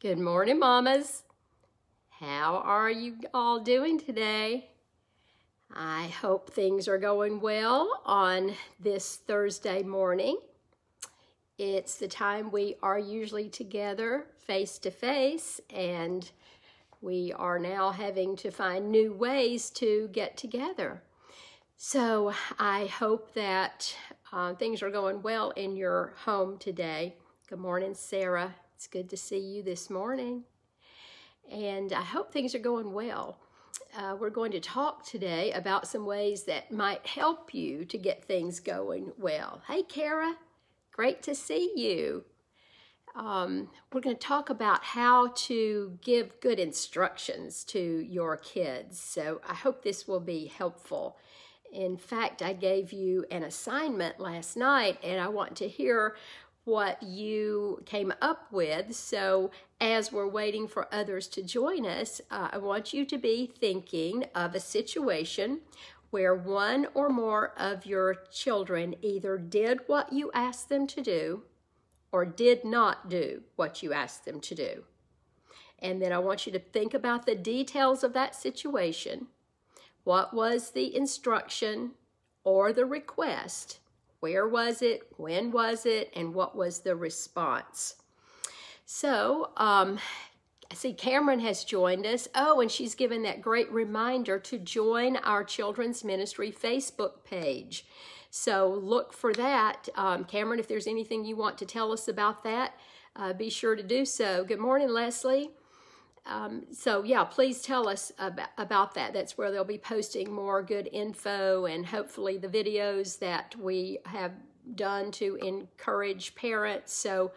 Good morning, mamas. How are you all doing today? I hope things are going well on this Thursday morning. It's the time we are usually together face to face, and we are now having to find new ways to get together. So I hope that things are going well in your home today. Good morning, Sarah. It's good to see you this morning. And I hope things are going well. We're going to talk today about some ways that might help you to get things going well. Hey, Kara, great to see you. We're going to talk about how to give good instructions to your kids. So I hope this will be helpful. In fact, I gave you an assignment last night, and I want to hear what you came up with. So as we're waiting for others to join us, I want you to be thinking of a situation where one or more of your children either did what you asked them to do or did not do what you asked them to do. And then I want you to think about the details of that situation. What was the instruction or the request? Where was it? When was it? And what was the response? So, I see Cameron has joined us. Oh, and she's given that great reminder to join our Children's Ministry Facebook page. So look for that. Cameron, if there's anything you want to tell us about that, be sure to do so. Good morning, Leslie. So yeah, please tell us about that. That's where they'll be posting more good info and hopefully the videos that we have done to encourage parents. So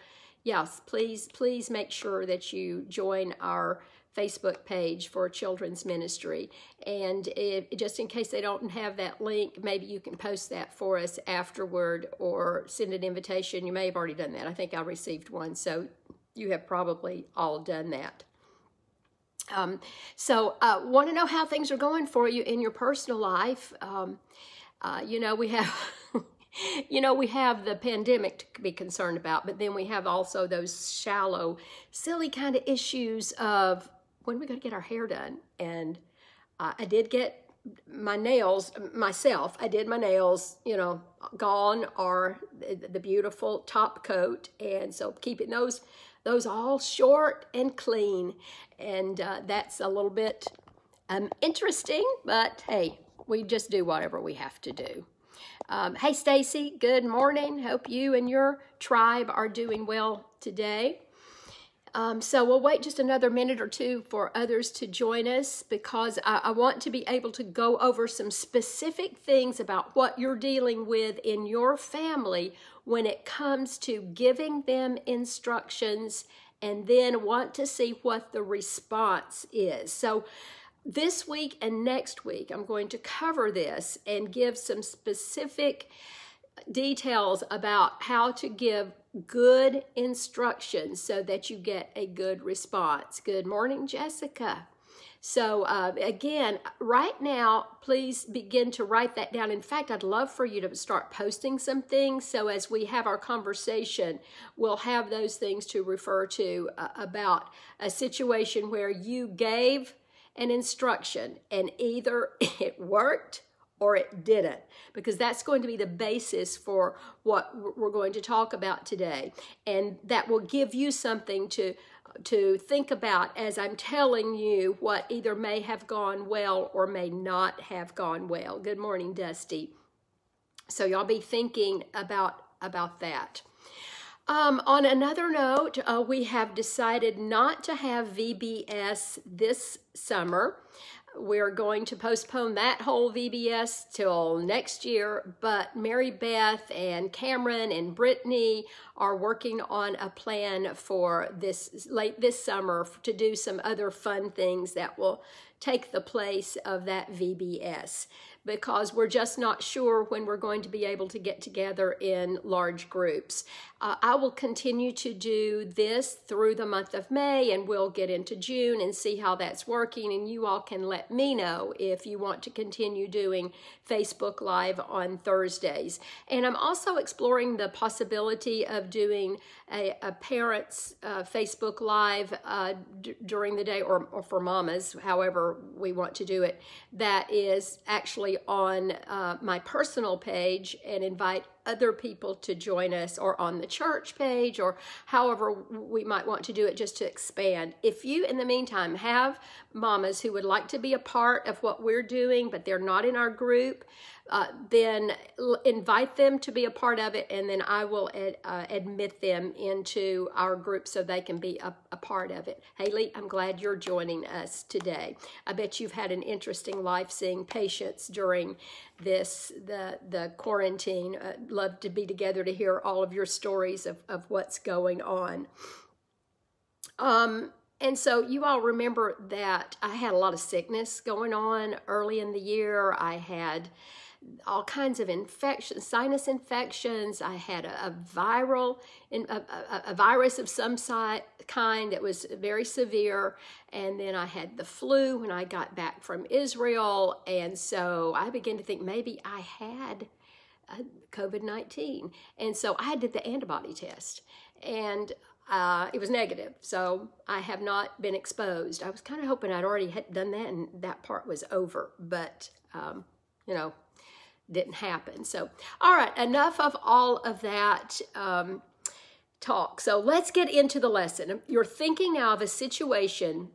yes, please make sure that you join our Facebook page for Children's Ministry. And just in case they don't have that link, maybe you can post that for us afterward or send an invitation. You may have already done that. I think I received one, so you have probably all done that. Want to know how things are going for you in your personal life. We have, we have the pandemic to be concerned about, but then we have also those shallow, silly kind of issues of when we're going to get our hair done. And I did get my nails myself. I did my nails, gone are the beautiful top coat. And so keeping those all short and clean. And that's a little bit interesting, but hey, we just do whatever we have to do. Hey, Stacy, good morning. Hope you and your tribe are doing well today. So we'll wait just another minute or two for others to join us because I want to be able to go over some specific things about what you're dealing with in your family when it comes to giving them instructions, and then want to see what the response is. So this week and next week, I'm going to cover this and give some specific details about how to give good instructions so that you get a good response. Good morning, Jessica. So again, right now, please begin to write that down. In fact, I'd love for you to start posting some things. So as we have our conversation, we'll have those things to refer to about a situation where you gave an instruction and either it worked or it didn't, because that's going to be the basis for what we're going to talk about today. And that will give you something to think about as I'm telling you what either may have gone well or may not have gone well. Good morning, Dusty. So y'all be thinking about that. On another note, we have decided not to have VBS this summer. We're going to postpone that whole VBS till next year, but Mary Beth and Cameron and Brittany are working on a plan for this summer to do some other fun things that will take the place of that VBS. because we're just not sure when we're going to be able to get together in large groups. I will continue to do this through the month of May, and we'll get into June and see how that's working, and you all can let me know if you want to continue doing Facebook Live on Thursdays. And I'm also exploring the possibility of doing a parents' Facebook Live during the day, or for mamas, however we want to do it, that is actually on my personal page, and invite other people to join us, or on the church page, or however we might want to do it, just to expand. If you, in the meantime, have mamas who would like to be a part of what we're doing, but they're not in our group, then invite them to be a part of it, and then I will admit them into our group so they can be a part of it. Haley, I'm glad you're joining us today. I bet you've had an interesting life seeing patients during the quarantine. Love to be together to hear all of your stories of what's going on. And so you all remember that I had a lot of sickness going on early in the year. I had all kinds of infections, sinus infections. I had a virus of some kind that was very severe. And then I had the flu when I got back from Israel. And so I began to think maybe I had COVID-19. And so I did the antibody test, and it was negative. So I have not been exposed. I was kind of hoping I'd already had done that and that part was over, but, you know, didn't happen. So, all right, enough of all of that talk. So let's get into the lesson. You're thinking now of a situation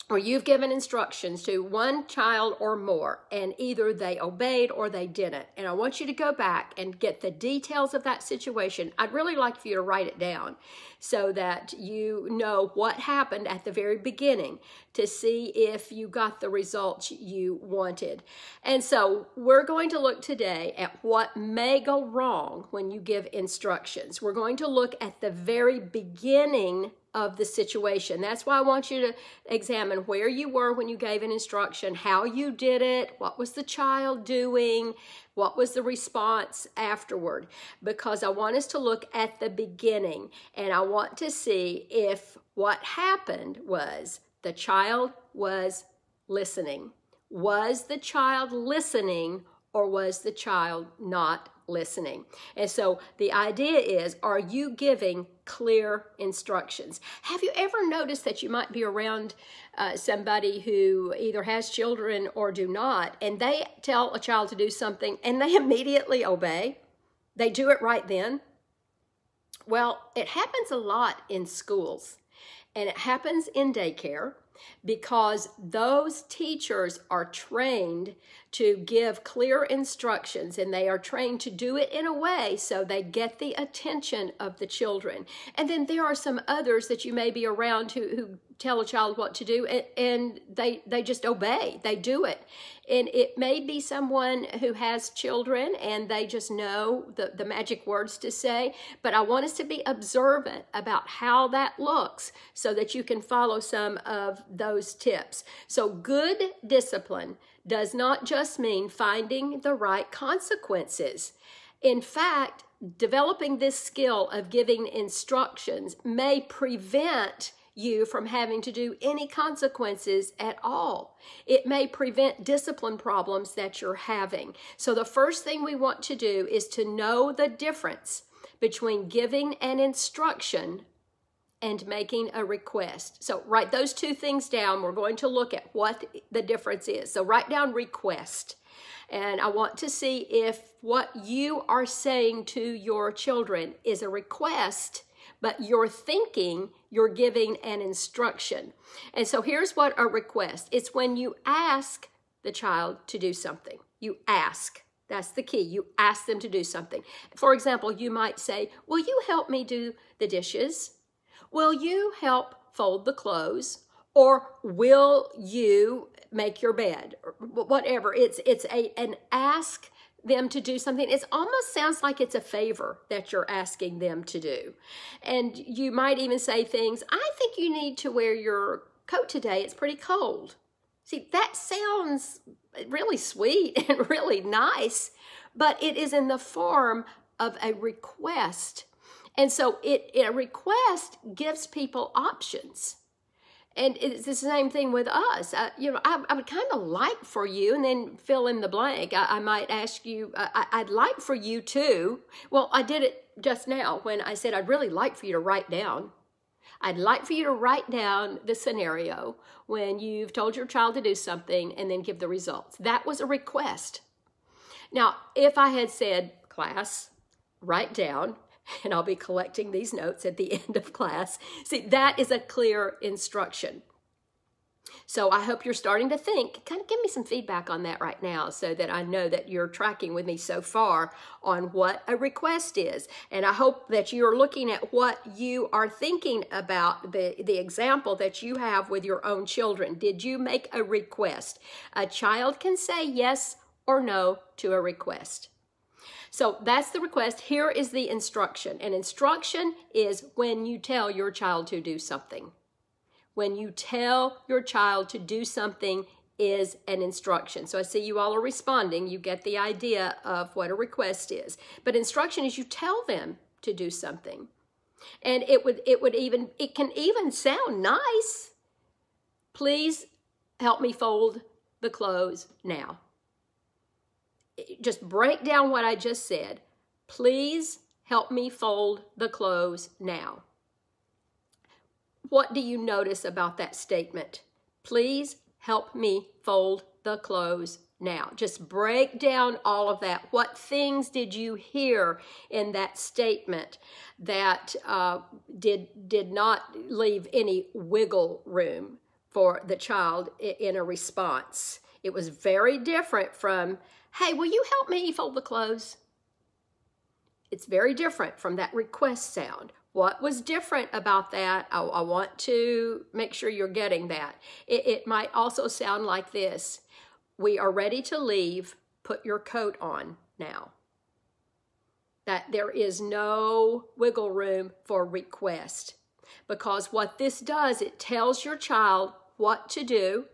where you've given instructions to one child or more, and either they obeyed or they didn't. And I want you to go back and get the details of that situation. I'd really like for you to write it down so that you know what happened at the very beginning, to see if you got the results you wanted. And so we're going to look today at what may go wrong when you give instructions. We're going to look at the very beginning of the situation. That's why I want you to examine where you were when you gave an instruction, how you did it, what was the child doing, what was the response afterward, because I want us to look at the beginning, and I want to see if what happened was the child was listening. Was the child listening, or was the child not listening? And so the idea is, are you giving clear instructions? Have you ever noticed that you might be around somebody who either has children or do not, and they tell a child to do something and they immediately obey? They do it right then. Well, it happens a lot in schools, and it happens in daycare, because those teachers are trained to give clear instructions, and they are trained to do it in a way so they get the attention of the children. And then there are some others that you may be around who tell a child what to do, and they just obey. They do it. And it may be someone who has children and they just know the magic words to say, but I want us to be observant about how that looks so that you can follow some of those tips. So good discipline does not just mean finding the right consequences. In fact, developing this skill of giving instructions may prevent you from having to do any consequences at all. It may prevent discipline problems that you're having. So the first thing we want to do is to know the difference between giving an instruction and making a request. So write those two things down. We're going to look at what the difference is. So write down request. And I want to see if what you are saying to your children is a request, but you're thinking you're giving an instruction. And so here's what a request. It's when you ask the child to do something. You ask. That's the key. You ask them to do something. For example, you might say, will you help me do the dishes? Will you help fold the clothes? Or will you make your bed? Or whatever. It's an ask them to do something. It almost sounds like it's a favor that you're asking them to do. And you might even say things, I think you need to wear your coat today. It's pretty cold. See, that sounds really sweet and really nice, but it is in the form of a request. And so a request gives people options. And it's the same thing with us. I would kind of like for you, and then fill in the blank. I might ask you, I'd like for you to, well, I did it just now when I said I'd really like for you to write down. I'd like for you to write down the scenario when you've told your child to do something and then give the results. That was a request. Now, if I had said, class, write down, and I'll be collecting these notes at the end of class. See, that is a clear instruction. So I hope you're starting to think, kind of give me some feedback on that right now so that I know that you're tracking with me so far on what a request is. And I hope that you're looking at what you are thinking about, the example that you have with your own children. Did you make a request? A child can say yes or no to a request. So that's the request. Here is the instruction. An instruction is when you tell your child to do something. When you tell your child to do something is an instruction. So I see you all are responding. You get the idea of what a request is. But instruction is you tell them to do something. And it can even sound nice. Please help me fold the clothes now. Just break down what I just said. Please help me fold the clothes now. What do you notice about that statement? Please help me fold the clothes now. Just break down all of that. What things did you hear in that statement that did not leave any wiggle room for the child in a response? It was very different from, hey, will you help me fold the clothes? It's very different from that request sound. What was different about that? I want to make sure you're getting that. It might also sound like this. We are ready to leave. Put your coat on now. That there is no wiggle room for request. Because what this does, it tells your child what to do,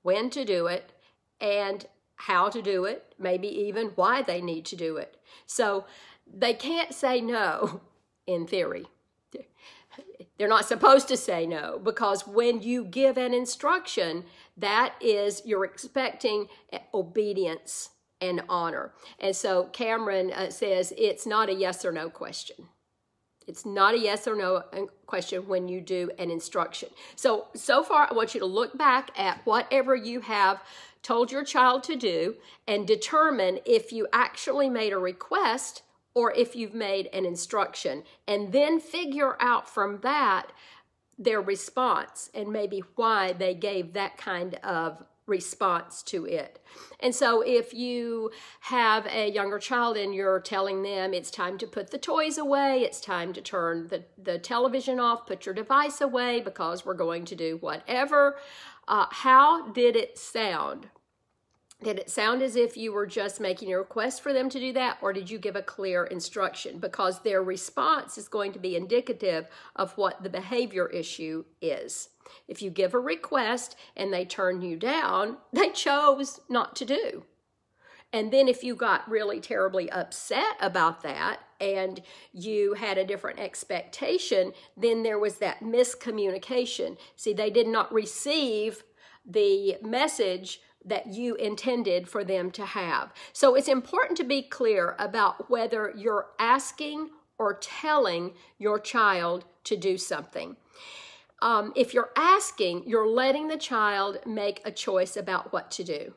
when to do it, and how to do it, maybe even why they need to do it. So they can't say no in theory. They're not supposed to say no, because when you give an instruction, that is, you're expecting obedience and honor. And so Cameron says it's not a yes or no question. It's not a yes or no question when you do an instruction. So far, I want you to look back at whatever you have told your child to do and determine if you actually made a request or if you've made an instruction, and then figure out from that their response and maybe why they gave that kind of response to it. And so if you have a younger child and you're telling them it's time to put the toys away, it's time to turn the television off, put your device away because we're going to do whatever, how did it sound? Did it sound as if you were just making a request for them to do that, or did you give a clear instruction? Because their response is going to be indicative of what the behavior issue is. If you give a request and they turn you down, they chose not to do. And then if you got really terribly upset about that and you had a different expectation, then there was that miscommunication. See, they did not receive the message that you intended for them to have. So it's important to be clear about whether you're asking or telling your child to do something. If you're asking, you're letting the child make a choice about what to do.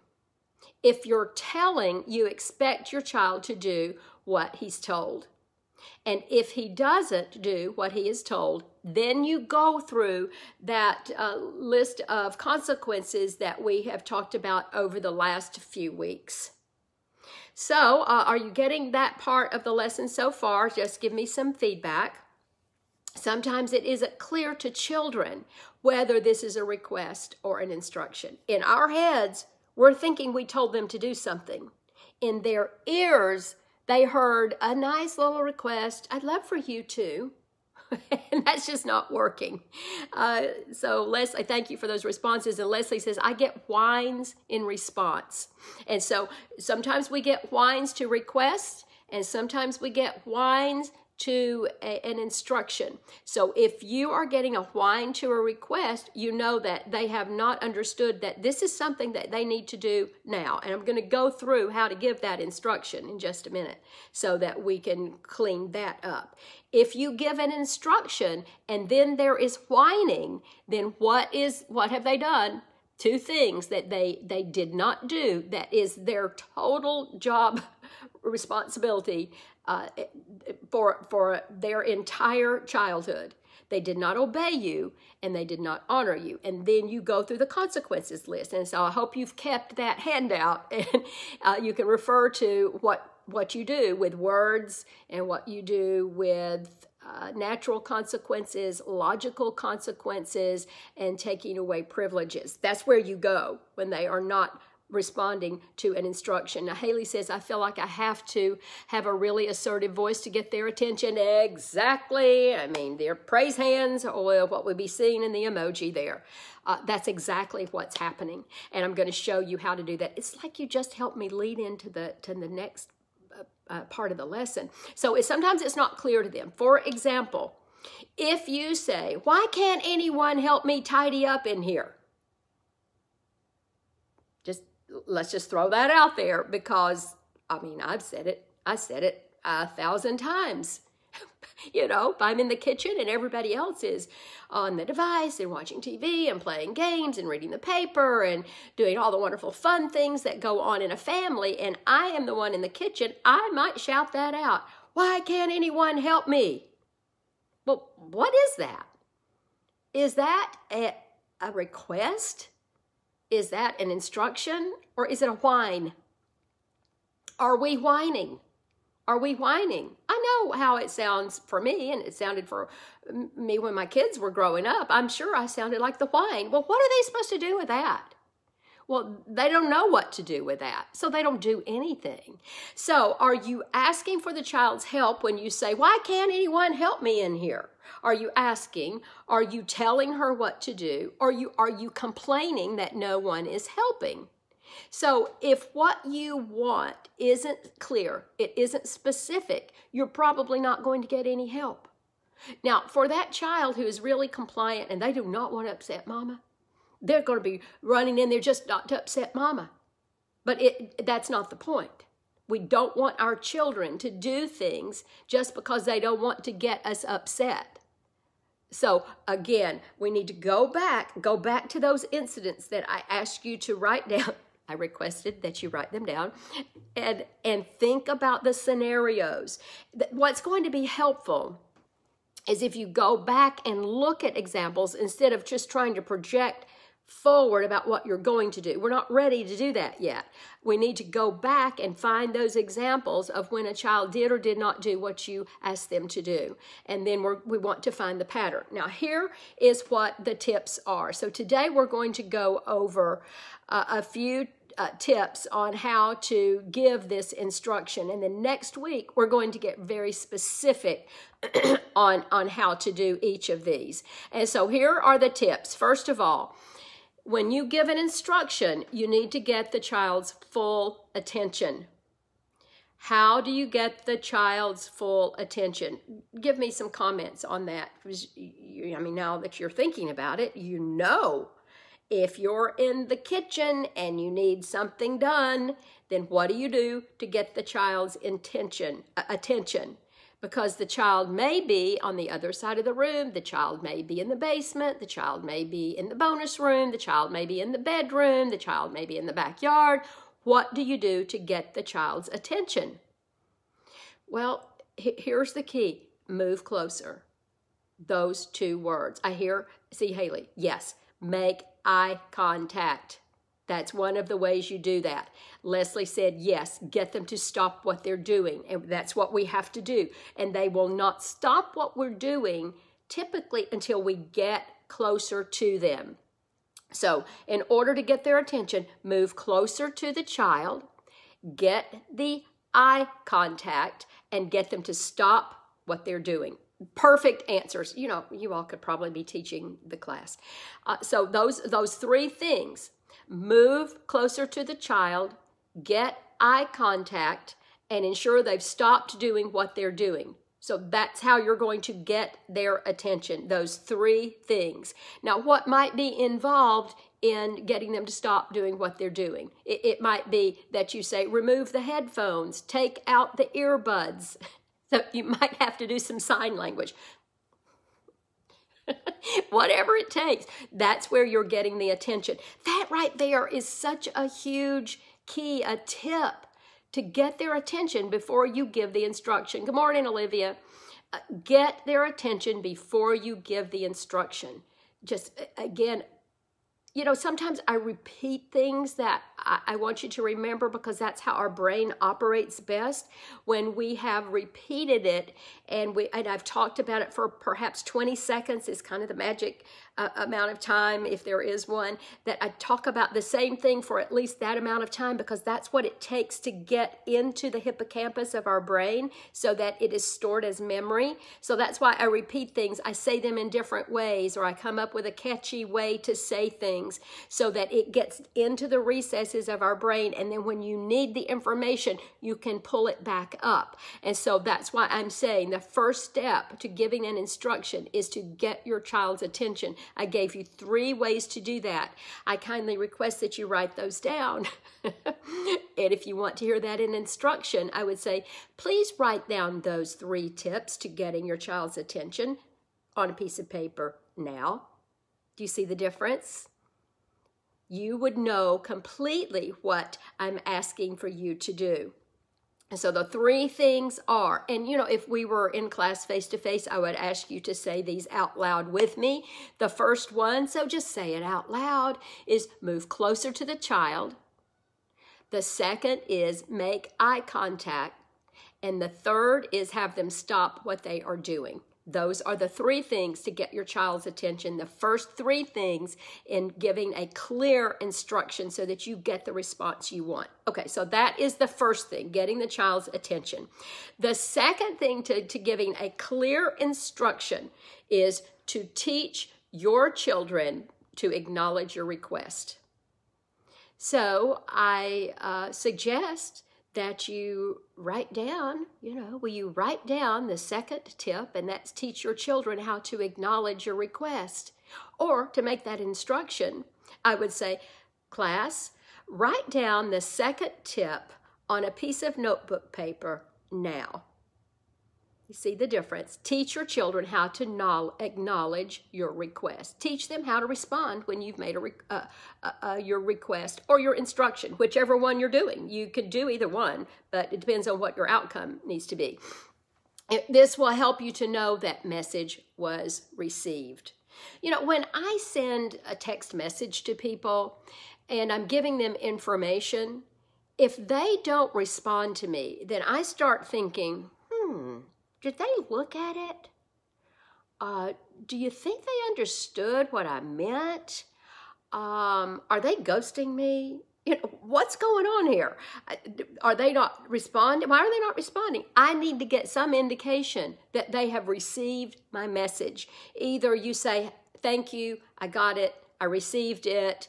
If you're telling, you expect your child to do what he's told. And if he doesn't do what he is told, then you go through that list of consequences that we have talked about over the last few weeks. So, are you getting that part of the lesson so far? Just give me some feedback. Sometimes it isn't clear to children whether this is a request or an instruction. In our heads, we're thinking we told them to do something. In their ears, they heard a nice little request. I'd love for you to. And that's just not working. So Leslie, thank you for those responses. And Leslie says, I get whines in response. And so sometimes we get whines to requests, and sometimes we get whines to an instruction. So if you are getting a whine to a request, you know that they have not understood that this is something that they need to do now. And I'm going to go through how to give that instruction in just a minute so that we can clean that up. If you give an instruction and then there is whining, then what have they done? Two things that they did not do that is their total job responsibility for their entire childhood. They did not obey you, and they did not honor you. And then you go through the consequences list. And so I hope you've kept that handout, and you can refer to what you do with words and what you do with natural consequences, logical consequences, and taking away privileges. That's where you go when they are not responding to an instruction. Now, Haley says, I feel like I have to have a really assertive voice to get their attention. Exactly. I mean, their praise hands, or what would be seen in the emoji there. That's exactly what's happening. And I'm going to show you how to do that. It's like you just helped me lead into the next part of the lesson. So sometimes it's not clear to them. For example, if you say, why can't anyone help me tidy up in here? Let's just throw that out there, because, I mean, I've said it. I said it 1,000 times. You know, if I'm in the kitchen and everybody else is on the device and watching TV and playing games and reading the paper and doing all the wonderful fun things that go on in a family, and I am the one in the kitchen, I might shout that out. Why can't anyone help me? Well, what is that? Is that a request? Is that an instruction, or is it a whine? Are we whining? Are we whining? I know how it sounds for me, and it sounded for me when my kids were growing up. I'm sure I sounded like the whine. Well, what are they supposed to do with that? Well, they don't know what to do with that, so they don't do anything. So are you asking for the child's help when you say, why can't anyone help me in here? Are you asking? Are you telling her what to do? Are you complaining that no one is helping? So if what you want isn't clear, it isn't specific, you're probably not going to get any help. Now, for that child who is really compliant and they do not want to upset mama, they're going to be running in there just not to upset mama. But that's not the point. We don't want our children to do things just because they don't want to get us upset. So again, we need to go back to those incidents that I asked you to write down. I requested that you write them down and think about the scenarios. What's going to be helpful is if you go back and look at examples instead of just trying to project forward about what you're going to do. We're not ready to do that yet. We need to go back and find those examples of when a child did or did not do what you asked them to do. And then we want to find the pattern. Now, here is what the tips are. So today we're going to go over a few tips on how to give this instruction. And then next week, we're going to get very specific on how to do each of these. And so here are the tips. First of all, when you give an instruction, you need to get the child's full attention. How do you get the child's full attention? Give me some comments on that. I mean, now that you're thinking about it, you know, if you're in the kitchen and you need something done, then what do you do to get the child's attention? Because the child may be on the other side of the room, the child may be in the basement, the child may be in the bonus room, the child may be in the bedroom, the child may be in the backyard. What do you do to get the child's attention? Well, here's the key. Move closer. Those two words. See, Haley, yes, make eye contact. That's one of the ways you do that. Leslie said, yes, get them to stop what they're doing. And that's what we have to do. And they will not stop what we're doing typically until we get closer to them. So in order to get their attention, move closer to the child, get the eye contact, and get them to stop what they're doing. perfect answers. You know, you all could probably be teaching the class. So those three things: move closer to the child, get eye contact, and ensure they've stopped doing what they're doing. So that's how you're going to get their attention, those three things. Now, what might be involved in getting them to stop doing what they're doing? It might be that you say, remove the headphones, take out the earbuds. So you might have to do some sign language. Whatever it takes, that's where you're getting the attention. That right there is such a huge key, a tip to get their attention before you give the instruction. Good morning, Olivia. Get their attention before you give the instruction. Just, again, you know, sometimes I repeat things that I want you to remember, because that's how our brain operates best. When we have repeated it, and I've talked about it for perhaps 20 seconds is kind of the magic amount of time, if there is one, that I talk about the same thing for at least that amount of time, because that's what it takes to get into the hippocampus of our brain so that it is stored as memory. So that's why I repeat things. I say them in different ways, or I come up with a catchy way to say things so that it gets into the recesses of our brain. And then when you need the information, you can pull it back up. And so that's why I'm saying the first step to giving an instruction is to get your child's attention. I gave you 3 ways to do that. I kindly request that you write those down. And if you want to hear that in instruction, I would say, please write down those 3 tips to getting your child's attention on a piece of paper now. Do you see the difference? You would know completely what I'm asking for you to do. And so the 3 things are, and you know, if we were in class face-to-face, I would ask you to say these out loud with me. The first one, so just say it out loud, is move closer to the child. The second is make eye contact. And the third is have them stop what they are doing. Those are the 3 things to get your child's attention. The first 3 things in giving a clear instruction so that you get the response you want. Okay, so that is the first thing, getting the child's attention. The second thing to giving a clear instruction is to teach your children to acknowledge your request. So I suggest that you write down, will you write down the second tip, and that's teach your children how to acknowledge your request. Or to make that instruction, I would say, class, write down the second tip on a piece of notebook paper now. You see the difference? Teach your children how to acknowledge your request. Teach them how to respond when you've made your request or your instruction, whichever one you're doing. You could do either one, but it depends on what your outcome needs to be. This will help you to know that message was received. When I send a text message to people and I'm giving them information, if they don't respond to me, then I start thinking, did they look at it? Do you think they understood what I meant? Are they ghosting me? What's going on here? Are they not responding? Why are they not responding? I need to get some indication that they have received my message. Either you say, thank you, I got it, I received it,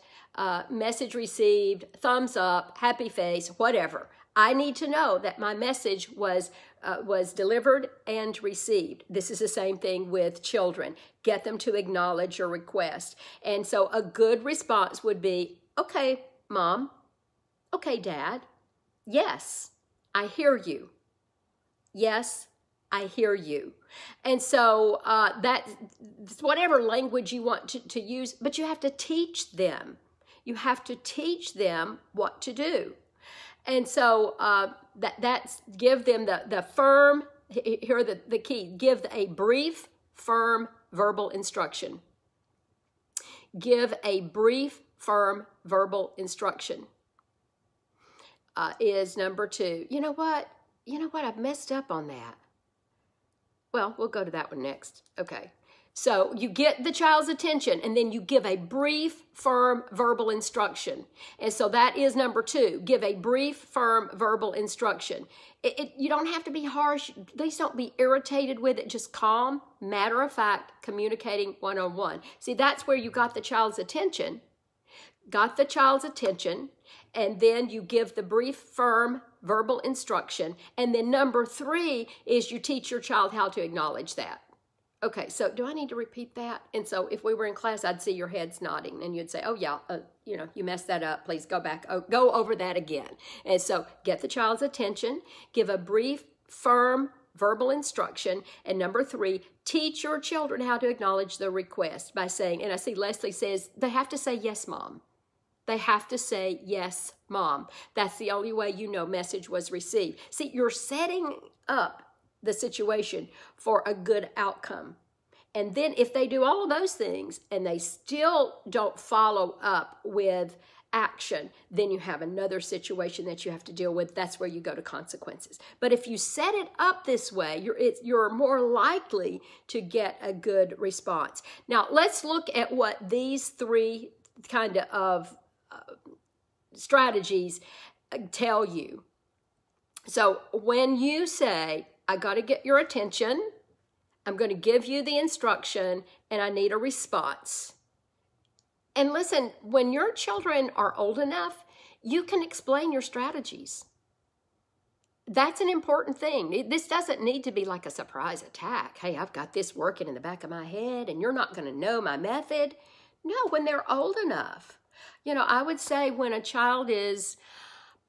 message received, thumbs up, happy face, whatever. I need to know that my message was delivered and received. This is the same thing with children. Get them to acknowledge your request. And so a good response would be, okay, Mom. Okay, Dad. Yes, I hear you. Yes, I hear you. And so that's whatever language you want to use, but you have to teach them. You have to teach them what to do. And so that's give them the firm, here are the key, give a brief, firm, verbal instruction. Give a brief, firm, verbal instruction is number 2. You know what? I've messed up on that. Well, we'll go to that one next. Okay. So you get the child's attention, and then you give a brief, firm verbal instruction. And so that is number 2. Give a brief, firm verbal instruction. You don't have to be harsh. Please don't be irritated with it. Just calm, matter of fact, communicating one-on-one. See, that's where you got the child's attention. Got the child's attention, and then you give the brief, firm verbal instruction. And then number 3 is you teach your child how to acknowledge that. Okay, so do I need to repeat that? And so if we were in class, I'd see your heads nodding, and you'd say, oh, yeah, you messed that up. Please go back. Go over that again. And so get the child's attention, give a brief, firm verbal instruction, and number 3, teach your children how to acknowledge the request by saying, and I see Leslie says, they have to say, yes, Mom. They have to say, yes, Mom. That's the only way you know message was received. See, you're setting up the situation for a good outcome. And then if they do all of those things and they still don't follow up with action, then you have another situation that you have to deal with. That's where you go to consequences. But if you set it up this way, you're more likely to get a good response. Now, let's look at what these 3 kind of strategies tell you. So when you say, I got to get your attention, I'm going to give you the instruction, and I need a response. And listen, when your children are old enough, you can explain your strategies. That's an important thing. This doesn't need to be like a surprise attack. Hey, I've got this working in the back of my head, and you're not going to know my method. No, when they're old enough. I would say when a child is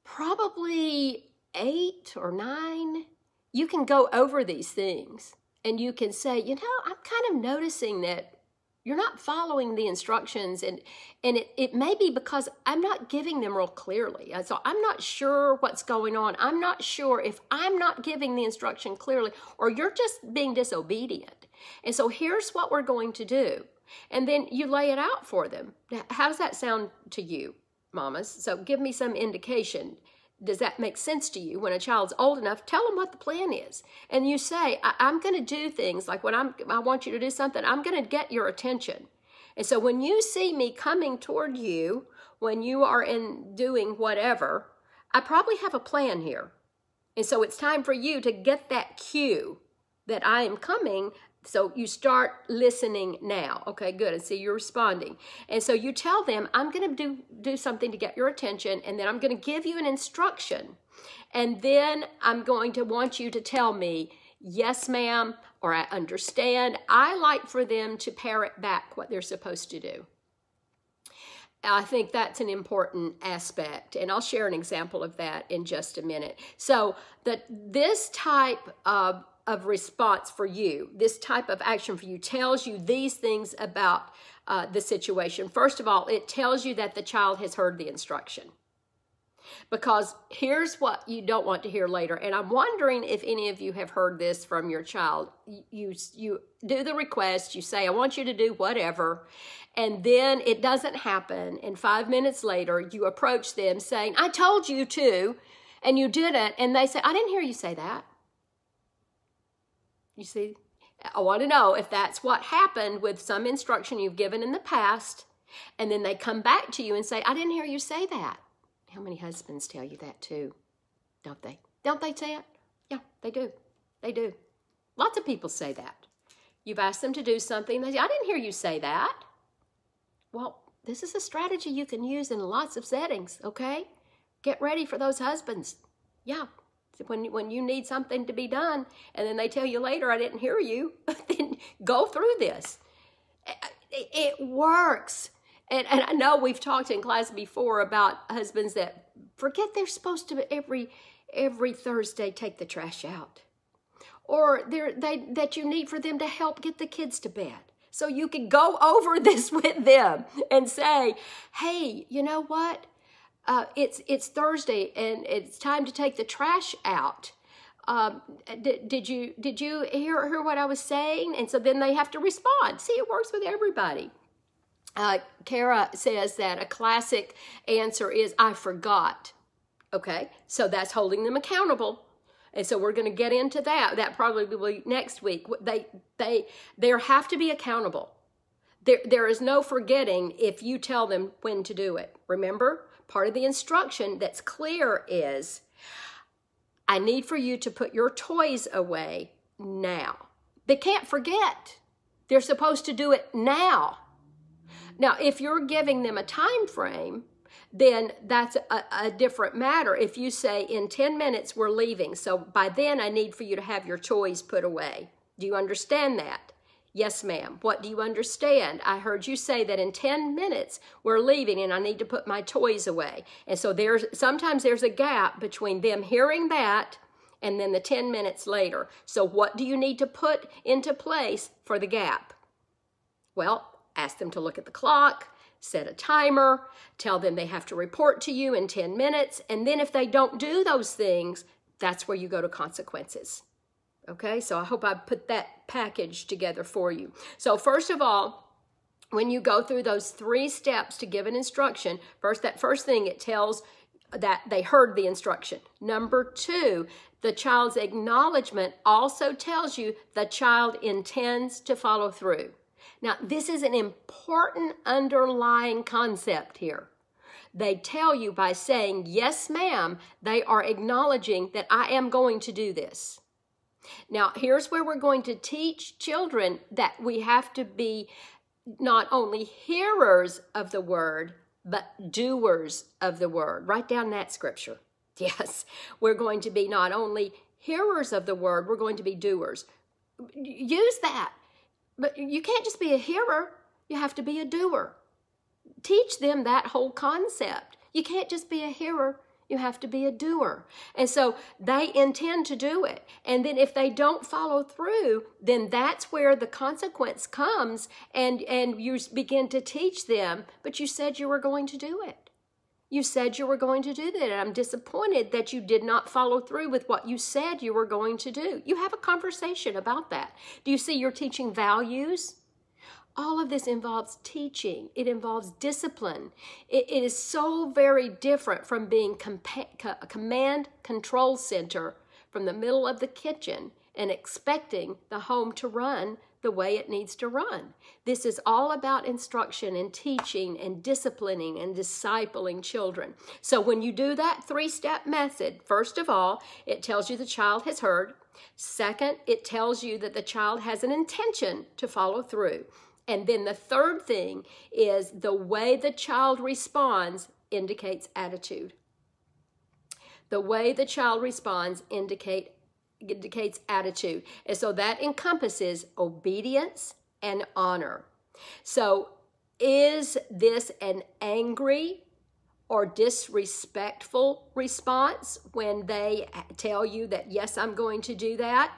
probably 8 or 9, you can go over these things and you can say, I'm kind of noticing that you're not following the instructions, and it may be because I'm not giving them real clearly. So I'm not sure what's going on. I'm not sure if I'm not giving the instruction clearly or you're just being disobedient. And so here's what we're going to do. And then you lay it out for them. How does that sound to you, mamas? So give me some indication. Does that make sense to you? When a child's old enough, tell them what the plan is. And you say, I'm going to do things like when I want you to do something, I'm going to get your attention. And so when you see me coming toward you, when you are in doing whatever, I probably have a plan here. And so it's time for you to get that cue that I am coming. So you start listening now. Okay, good. And see, you're responding. And so you tell them, I'm going to do something to get your attention, and then I'm going to give you an instruction. And then I'm going to want you to tell me, yes, ma'am, or I understand. I like for them to parrot back what they're supposed to do. I think that's an important aspect, and I'll share an example of that in just a minute. So this type of response for you, this type of action for you, tells you these things about the situation. First of all, it tells you that the child has heard the instruction. Because here's what you don't want to hear later, and I'm wondering if any of you have heard this from your child. You do the request, you say, I want you to do whatever, and then it doesn't happen, and 5 minutes later, you approach them saying, I told you to, and you didn't, and they say, I didn't hear you say that. You see, I want to know if that's what happened with some instruction you've given in the past, and then they come back to you and say, I didn't hear you say that. How many husbands tell you that too? Don't they? Don't they say it? Yeah, they do. They do. Lots of people say that. You've asked them to do something. They say, I didn't hear you say that. Well, this is a strategy you can use in lots of settings, okay? Get ready for those husbands. Yeah. When you need something to be done, and then they tell you later, I didn't hear you, then go through this. It works. And I know we've talked in class before about husbands that forget they're supposed to every Thursday take the trash out. Or that you need for them to help get the kids to bed. So you can go over this with them and say, hey, you know what? It's Thursday and it's time to take the trash out. Did you hear what I was saying? And so then they have to respond. See, it works with everybody. Kara says that a classic answer is, I forgot. Okay, so that's holding them accountable. And so we're going to get into that. That probably will be next week. They have to be accountable. There is no forgetting if you tell them when to do it. Remember, part of the instruction that's clear is, I need for you to put your toys away now. They can't forget. They're supposed to do it now. Now, if you're giving them a time frame, then that's a different matter. If you say, in 10 minutes, we're leaving, so by then I need for you to have your toys put away. Do you understand that? Yes, ma'am. What do you understand? I heard you say that in 10 minutes we're leaving and I need to put my toys away. And so sometimes there's a gap between them hearing that and then the 10 minutes later. So what do you need to put into place for the gap? Well, ask them to look at the clock, set a timer, tell them they have to report to you in 10 minutes, and then if they don't do those things, that's where you go to consequences. Okay, so I hope I put that package together for you. So first of all, when you go through those 3 steps to give an instruction, that first thing, it tells that they heard the instruction. Number 2, the child's acknowledgement also tells you the child intends to follow through. Now, this is an important underlying concept here. They tell you by saying, yes, ma'am, they are acknowledging that I am going to do this. Now, here's where we're going to teach children that we have to be not only hearers of the word, but doers of the word. Write down that scripture. Yes, we're going to be not only hearers of the word, we're going to be doers. Use that. But you can't just be a hearer. You have to be a doer. Teach them that whole concept. You can't just be a hearer. You have to be a doer. And so they intend to do it. And then if they don't follow through, then that's where the consequence comes, and you begin to teach them, but you said you were going to do it. You said you were going to do that, and I'm disappointed that you did not follow through with what you said you were going to do. You have a conversation about that. Do you see you're teaching values? All of this involves teaching. It involves discipline. It is so very different from being a command control center from the middle of the kitchen and expecting the home to run the way it needs to run. This is all about instruction and teaching and disciplining and discipling children. So when you do that 3-step method, first of all, it tells you the child has heard. Second, it tells you that the child has an intention to follow through. And then the third thing is the way the child responds indicates attitude. The way the child responds indicates attitude. And so that encompasses obedience and honor. So is this an angry or disrespectful response when they tell you that, yes, I'm going to do that?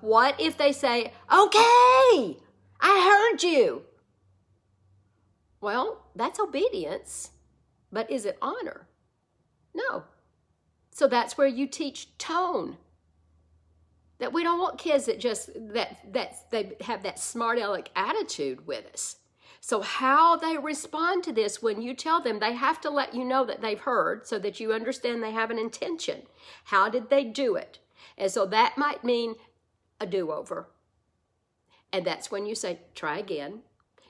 What if they say, okay, I heard you? Well, that's obedience, but is it honor? No. So that's where you teach tone. That we don't want kids that just they have that smart aleck attitude with us. So how they respond to this when you tell them, they have to let you know that they've heard so that you understand they have an intention. How did they do it? And so that might mean a do-over. And that's when you say, try again.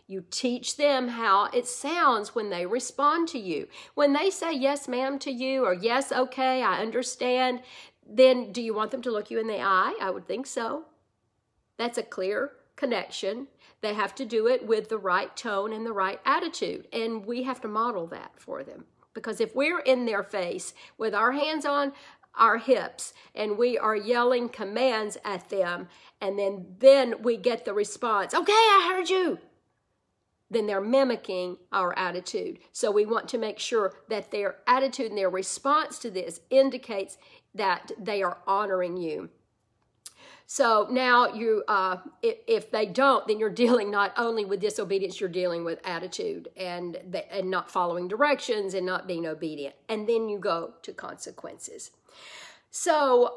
You teach them how it sounds when they respond to you. When they say yes, ma'am, to you, or yes, okay, I understand, then do you want them to look you in the eye? I would think so. That's a clear connection. They have to do it with the right tone and the right attitude. And we have to model that for them. Because if we're in their face with our hands on our hips and we are yelling commands at them, and then we get the response, okay, I heard you, then they're mimicking our attitude. So we want to make sure that their attitude and their response to this indicates that they are honoring you. So now you, if they don't, then you're dealing not only with disobedience, you're dealing with attitude and not following directions and not being obedient. And then you go to consequences. So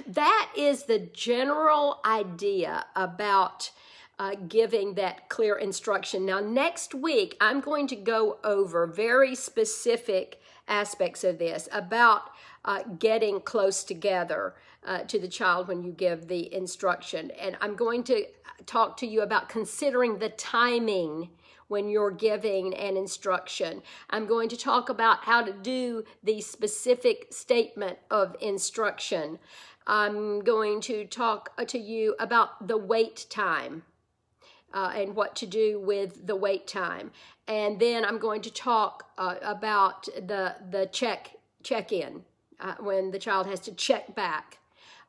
that is the general idea about giving that clear instruction. Now, next week, I'm going to go over very specific aspects of this about getting close together to the child when you give the instruction. And I'm going to talk to you about considering the timing when you're giving an instruction. I'm going to talk about how to do the specific statement of instruction. I'm going to talk to you about the wait time and what to do with the wait time. And then I'm going to talk about the check-in when the child has to check back.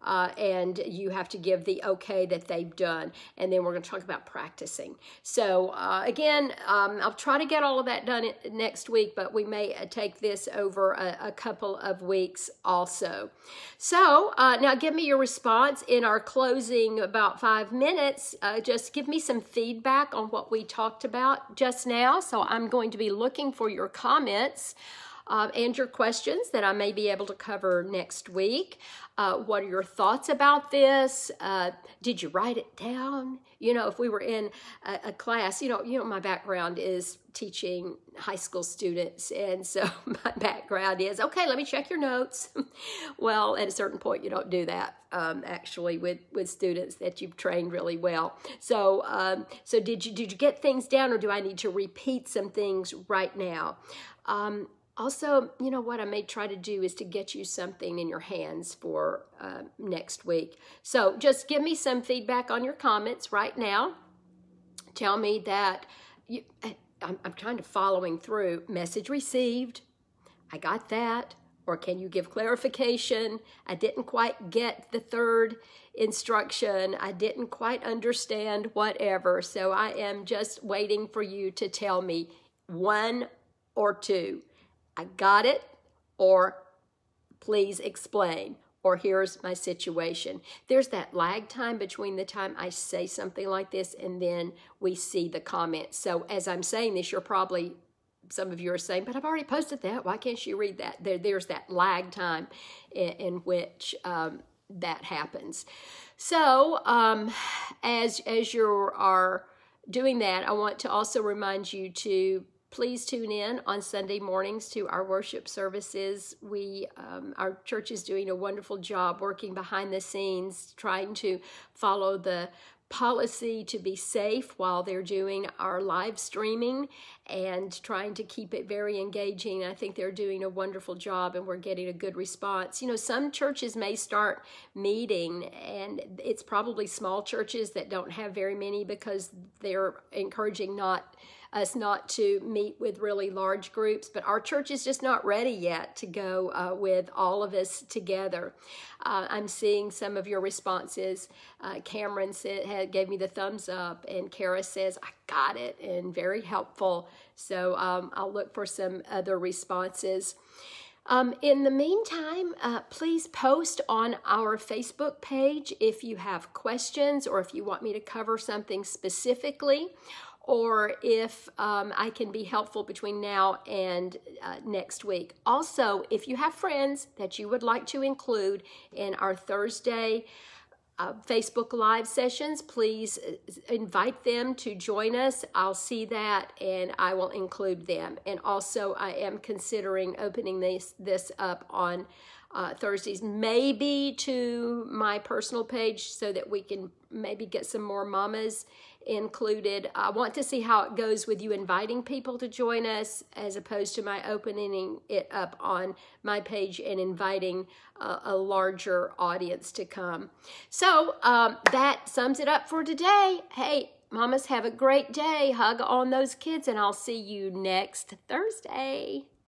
And you have to give the okay that they've done. And then we're going to talk about practicing. So again, I'll try to get all of that done next week, but we may take this over a couple of weeks also. So now give me your response in our closing about 5 minutes. Just give me some feedback on what we talked about just now. So I'm going to be looking for your comments and your questions that I may be able to cover next week. What are your thoughts about this? Did you write it down? You know, if we were in a class, you know, my background is teaching high school students. And so my background is, okay, let me check your notes. Well, at a certain point, you don't do that, actually, with students that you've trained really well. So, so did you get things down, or do I need to repeat some things right now? Also, you know, what I may try to do is to get you something in your hands for next week. So just give me some feedback on your comments right now. Tell me that I'm kind of following through. Message received. I got that. Or can you give clarification? I didn't quite get the third instruction. I didn't quite understand whatever. So I am just waiting for you to tell me one or two. I got it, or please explain, or here's my situation. There's that lag time between the time I say something like this and then we see the comments. So as I'm saying this, you're probably, some of you are saying, but I've already posted that. Why can't you read that? There's that lag time in which that happens. So as you are doing that, I want to also remind you to please tune in on Sunday mornings to our worship services. Our church is doing a wonderful job working behind the scenes, trying to follow the policy to be safe while they're doing our live streaming and trying to keep it very engaging. I think they're doing a wonderful job and we're getting a good response. You know, some churches may start meeting, and it's probably small churches that don't have very many because they're encouraging us not to meet with really large groups, but our church is just not ready yet to go with all of us together. I'm seeing some of your responses. Cameron gave me the thumbs up, and Kara says, I got it, and very helpful. So I'll look for some other responses. In the meantime, please post on our Facebook page if you have questions or if you want me to cover something specifically, or if I can be helpful between now and next week. Also, if you have friends that you would like to include in our Thursday Facebook Live sessions, please invite them to join us. I'll see that and I will include them. And also, I am considering opening this up on Thursdays, maybe to my personal page so that we can maybe get some more mamas included. I want to see how it goes with you inviting people to join us as opposed to my opening it up on my page and inviting a larger audience to come. So that sums it up for today. Hey, mamas, have a great day. Hug on those kids, and I'll see you next Thursday.